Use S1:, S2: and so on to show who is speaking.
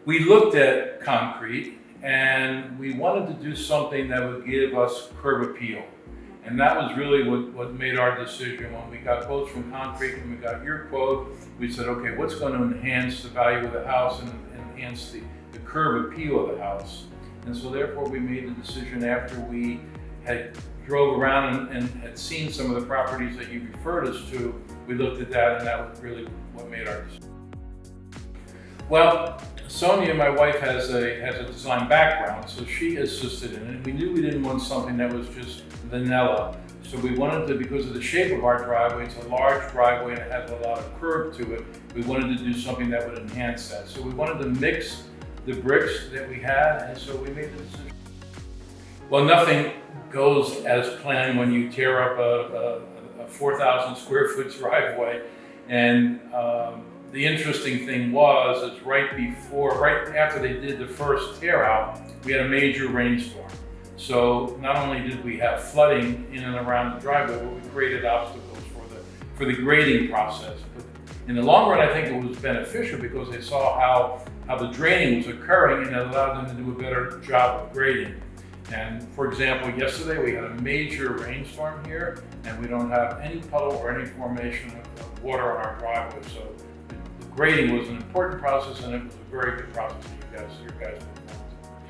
S1: We looked at concrete and we wanted to do something that would give us curb appeal. And that was really what made our decision. When we got quotes from concrete and we got your quote, we said, okay, what's going to enhance the value of the house and enhance the curb appeal of the house? And so therefore we made the decision after we had drove around and had seen some of the properties that you referred us to. We looked at that and that was really what made our decision. Well, Sonia, my wife, has a design background, so she assisted in it. We knew we didn't want something that was just vanilla. So we wanted to, because of the shape of our driveway, it's a large driveway and it has a lot of curve to it, we wanted to do something that would enhance that. So we wanted to mix the bricks that we had, and so we made the decision. Well, nothing goes as planned when you tear up a 4,000 square foot driveway. And the interesting thing was, is right after they did the first tear out, we had a major rainstorm. So not only did we have flooding in and around the driveway, but we created obstacles for the grading process. But in the long run, I think it was beneficial because they saw how the draining was occurring and it allowed them to do a better job of grading. And for example, yesterday we had a major rainstorm here and we don't have any puddle or any formation of water on our driveway. So the grading was an important process and it was a very good process that you guys performed.